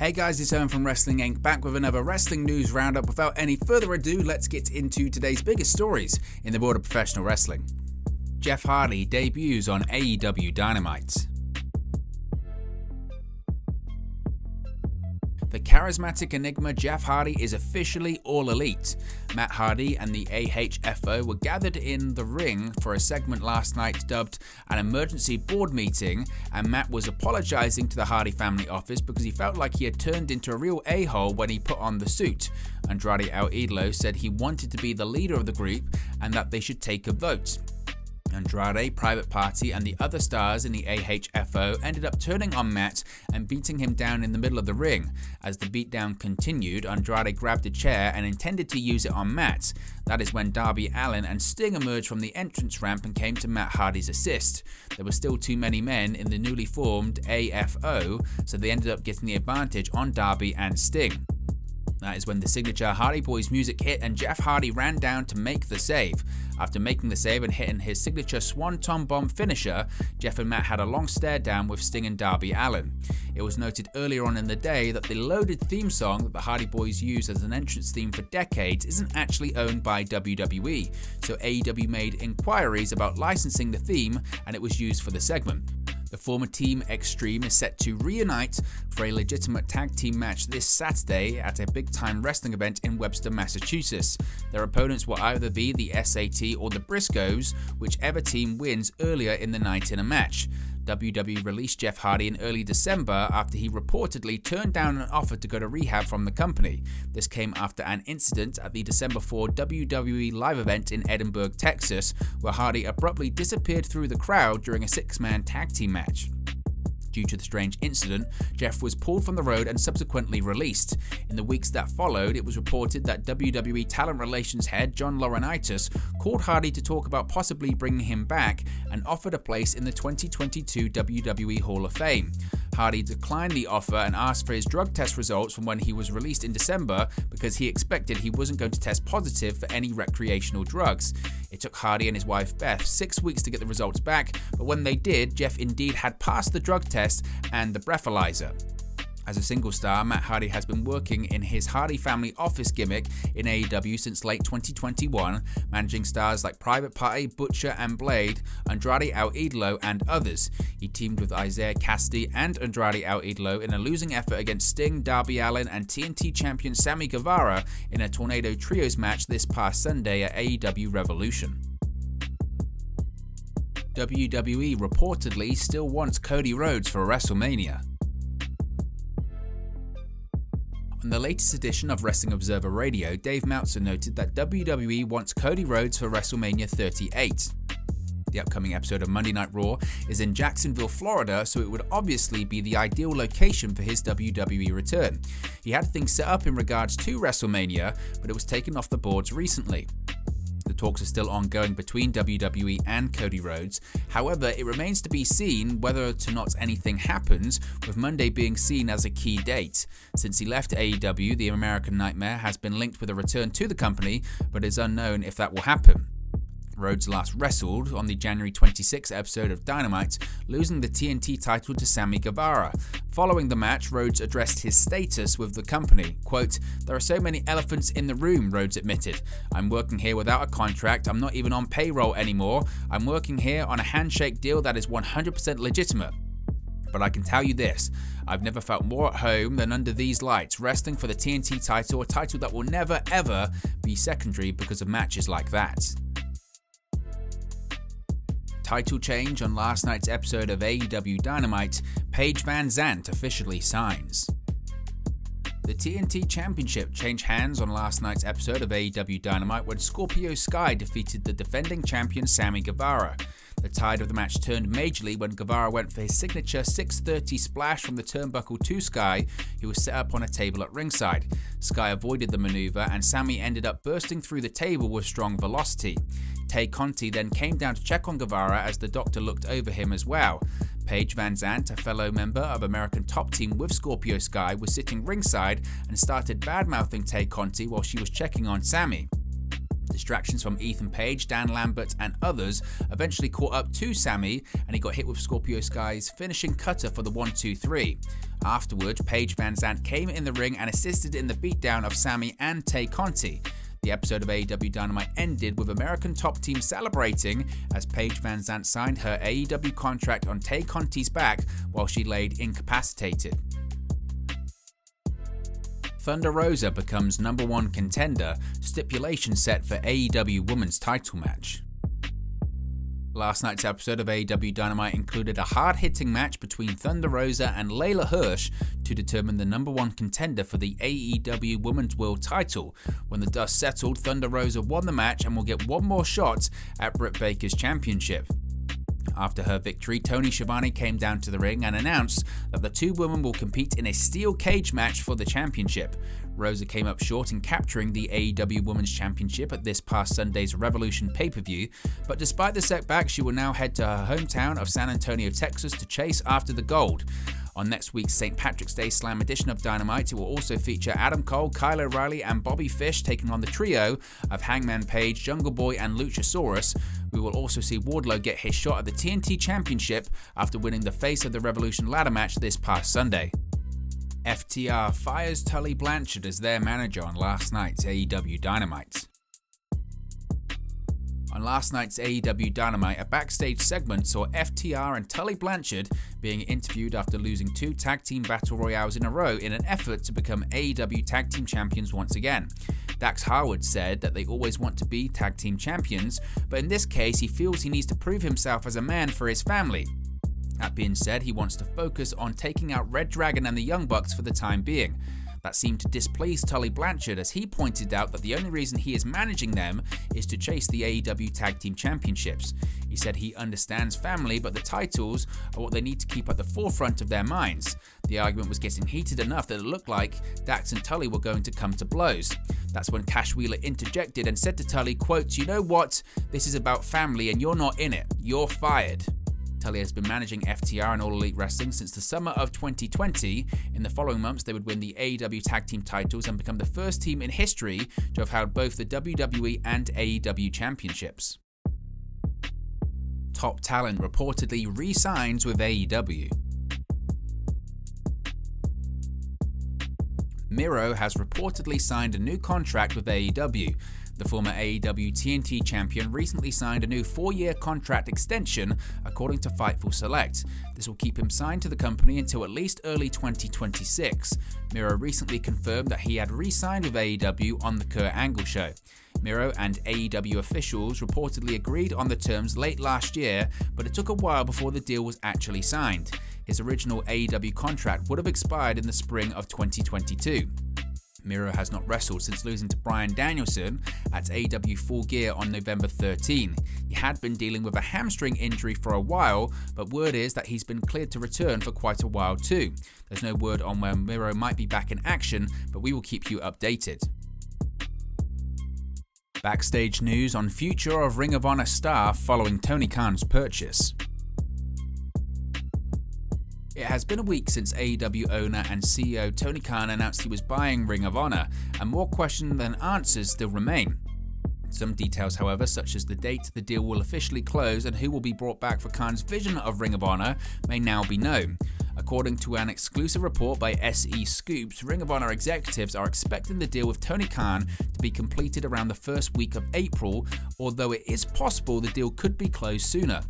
Hey guys, it's Owen from Wrestling Inc. back with another wrestling news roundup. Without any further ado, let's get into today's biggest stories in the world of professional wrestling. Jeff Hardy debuts on AEW Dynamite. The charismatic enigma Jeff Hardy is officially all elite. Matt Hardy and the AHFO were gathered in the ring for a segment last night dubbed an emergency board meeting, and Matt was apologizing to the Hardy family office because he felt like he had turned into a real a-hole when he put on the suit. Andrade El Idolo said he wanted to be the leader of the group and that they should take a vote. Andrade, Private Party, and the other stars in the AHFO ended up turning on Matt and beating him down in the middle of the ring. As the beatdown continued, Andrade grabbed a chair and intended to use it on Matt. That is when Darby Allin and Sting emerged from the entrance ramp and came to Matt Hardy's assist. There were still too many men in the newly formed AFO, so they ended up getting the advantage on Darby and Sting. That is when the signature Hardy Boys music hit and Jeff Hardy ran down to make the save. After making the save and hitting his signature Swanton Bomb finisher, Jeff and Matt had a long stare down with Sting and Darby Allin. It was noted earlier on in the day that the loaded theme song that the Hardy Boys use as an entrance theme for decades isn't actually owned by WWE, so AEW made inquiries about licensing the theme and it was used for the segment. The former Team Extreme is set to reunite for a legitimate tag team match this Saturday at a big-time wrestling event in Webster, Massachusetts. Their opponents will either be the SAT or the Briscoes, whichever team wins earlier in the night in a match. WWE released Jeff Hardy in early December after he reportedly turned down an offer to go to rehab from the company. This came after an incident at the December 4 WWE live event in Edinburgh, Texas, where Hardy abruptly disappeared through the crowd during a six-man tag team match. Due to the strange incident, Jeff was pulled from the road and subsequently released. In the weeks that followed, it was reported that WWE Talent Relations head John Laurinaitis called Hardy to talk about possibly bringing him back and offered a place in the 2022 WWE Hall of Fame. Hardy declined the offer and asked for his drug test results from when he was released in December because he expected he wasn't going to test positive for any recreational drugs. It took Hardy and his wife Beth 6 weeks to get the results back, but when they did, Jeff indeed had passed the drug test and the breathalyzer. As a single star, Matt Hardy has been working in his Hardy family office gimmick in AEW since late 2021, managing stars like Private Party, Butcher and Blade, Andrade El Idolo and others. He teamed with Isaiah Cassidy and Andrade El Idolo in a losing effort against Sting, Darby Allin and TNT champion Sammy Guevara in a Tornado Trios match this past Sunday at AEW Revolution. WWE reportedly still wants Cody Rhodes for WrestleMania. On the latest edition of Wrestling Observer Radio, Dave Meltzer noted that WWE wants Cody Rhodes for WrestleMania 38. The upcoming episode of Monday Night Raw is in Jacksonville, Florida, so it would obviously be the ideal location for his WWE return. He had things set up in regards to WrestleMania, but it was taken off the boards recently. The talks are still ongoing between WWE and Cody Rhodes. However, it remains to be seen whether or not anything happens, with Monday being seen as a key date. Since he left AEW, the American Nightmare has been linked with a return to the company, but it is unknown if that will happen. Rhodes last wrestled on the January 26 episode of Dynamite, losing the TNT title to Sammy Guevara. Following the match, Rhodes addressed his status with the company. Quote, "There are so many elephants in the room," Rhodes admitted. "I'm working here without a contract. I'm not even on payroll anymore. I'm working here on a handshake deal that is 100% legitimate. But I can tell you this, I've never felt more at home than under these lights, wrestling for the TNT title, a title that will never ever be secondary because of matches like that." Title change on last night's episode of AEW Dynamite, Paige Van Zandt officially signs. The TNT Championship changed hands on last night's episode of AEW Dynamite when Scorpio Sky defeated the defending champion Sammy Guevara. The tide of the match turned majorly when Guevara went for his signature 630 splash from the turnbuckle to Sky, who was set up on a table at ringside. Sky avoided the maneuver and Sammy ended up bursting through the table with strong velocity. Tay Conti then came down to check on Guevara as the doctor looked over him as well. Paige Van Zandt, a fellow member of American Top Team with Scorpio Sky, was sitting ringside and started bad-mouthing Tay Conti while she was checking on Sammy. Distractions from Ethan Page, Dan Lambert, and others eventually caught up to Sami, and he got hit with Scorpio Sky's finishing cutter for the 1-2-3. Afterward, Paige Van Zandt came in the ring and assisted in the beatdown of Sami and Tay Conti. The episode of AEW Dynamite ended with American Top Team celebrating as Paige Van Zandt signed her AEW contract on Tay Conti's back while she laid incapacitated. Thunder Rosa becomes #1 contender, stipulation set for AEW Women's title match. Last night's episode of AEW Dynamite included a hard-hitting match between Thunder Rosa and Layla Hirsch to determine the #1 contender for the AEW Women's World title. When the dust settled, Thunder Rosa won the match and will get one more shot at Britt Baker's championship. After her victory, Tony Schiavone came down to the ring and announced that the two women will compete in a steel cage match for the championship. Rosa came up short in capturing the AEW Women's Championship at this past Sunday's Revolution pay-per-view, but despite the setback, she will now head to her hometown of San Antonio, Texas to chase after the gold. On next week's St. Patrick's Day Slam edition of Dynamite, it will also feature Adam Cole, Kyle O'Reilly, and Bobby Fish taking on the trio of Hangman Page, Jungle Boy, and Luchasaurus. We will also see Wardlow get his shot at the TNT Championship after winning the Face of the Revolution ladder match this past Sunday. FTR fires Tully Blanchard as their manager on last night's AEW Dynamite. On last night's AEW Dynamite, a backstage segment saw FTR and Tully Blanchard being interviewed after losing 2 tag team battle royales in a row in an effort to become AEW tag team champions once again. Dax Harwood said that they always want to be tag team champions, but in this case he feels he needs to prove himself as a man for his family. That being said, he wants to focus on taking out Red Dragon and the Young Bucks for the time being. That seemed to displease Tully Blanchard, as he pointed out that the only reason he is managing them is to chase the AEW Tag Team Championships. He said he understands family, but the titles are what they need to keep at the forefront of their minds. The argument was getting heated enough that it looked like Dax and Tully were going to come to blows. That's when Cash Wheeler interjected and said to Tully, quote, "You know what? This is about family and you're not in it. You're fired." Tully has been managing FTR and All Elite Wrestling since the summer of 2020. In the following months, they would win the AEW Tag Team titles and become the first team in history to have held both the WWE and AEW championships. Top talent reportedly re-signs with AEW. Miro has reportedly signed a new contract with AEW. The former AEW TNT champion recently signed a new 4-year contract extension, according to Fightful Select. This will keep him signed to the company until at least early 2026. Miro recently confirmed that he had re-signed with AEW on the Kurt Angle show. Miro and AEW officials reportedly agreed on the terms late last year, but it took a while before the deal was actually signed. His original AEW contract would have expired in the spring of 2022. Miro has not wrestled since losing to Bryan Danielson at AEW Full Gear on November 13. He had been dealing with a hamstring injury for a while, but word is that he's been cleared to return for quite a while too. There's no word on when Miro might be back in action, but we will keep you updated. Backstage news on future of Ring of Honor star following Tony Khan's purchase. It has been a week since AEW owner and CEO Tony Khan announced he was buying Ring of Honor, and more questions than answers still remain. Some details, however, such as the date the deal will officially close and who will be brought back for Khan's vision of Ring of Honor, may now be known. According to an exclusive report by SE Scoops, Ring of Honor executives are expecting the deal with Tony Khan to be completed around the first week of April, although it is possible the deal could be closed sooner.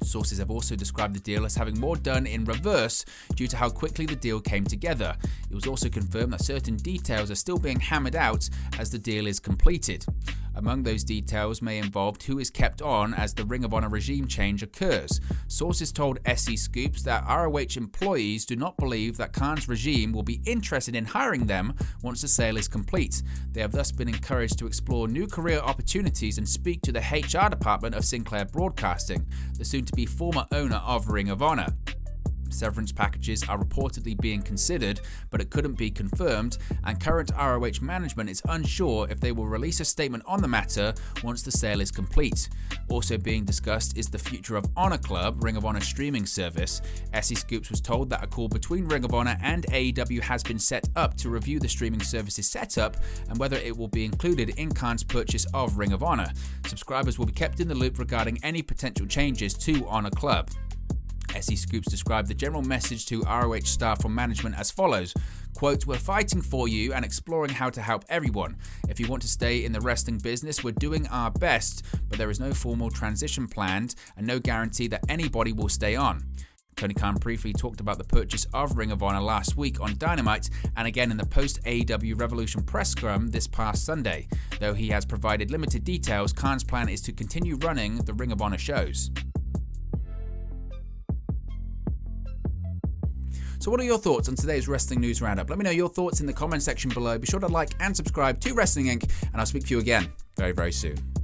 Sources have also described the deal as having more done in reverse due to how quickly the deal came together. It was also confirmed that certain details are still being hammered out as the deal is completed. Among those details may involve who is kept on as the Ring of Honor regime change occurs. Sources told SE Scoops that ROH employees do not believe that Khan's regime will be interested in hiring them once the sale is complete. They have thus been encouraged to explore new career opportunities and speak to the HR department of Sinclair Broadcasting, the soon-to-be former owner of Ring of Honor. Severance packages are reportedly being considered, but it couldn't be confirmed, and current ROH management is unsure if they will release a statement on the matter once the sale is complete. Also being discussed is the future of Honor Club, Ring of Honor streaming service. SE Scoops was told that a call between Ring of Honor and AEW has been set up to review the streaming service's setup and whether it will be included in Khan's purchase of Ring of Honor. Subscribers will be kept in the loop regarding any potential changes to Honor Club. SE Scoops described the general message to ROH staff or management as follows, quote, "We're fighting for you and exploring how to help everyone. If you want to stay in the wrestling business, we're doing our best, but there is no formal transition planned and no guarantee that anybody will stay on." Tony Khan briefly talked about the purchase of Ring of Honor last week on Dynamite and again in the post-AEW Revolution press scrum this past Sunday. Though he has provided limited details, Khan's plan is to continue running the Ring of Honor shows. So what are your thoughts on today's Wrestling News Roundup? Let me know your thoughts in the comment section below. Be sure to like and subscribe to Wrestling Inc. and I'll speak to you again very, very soon.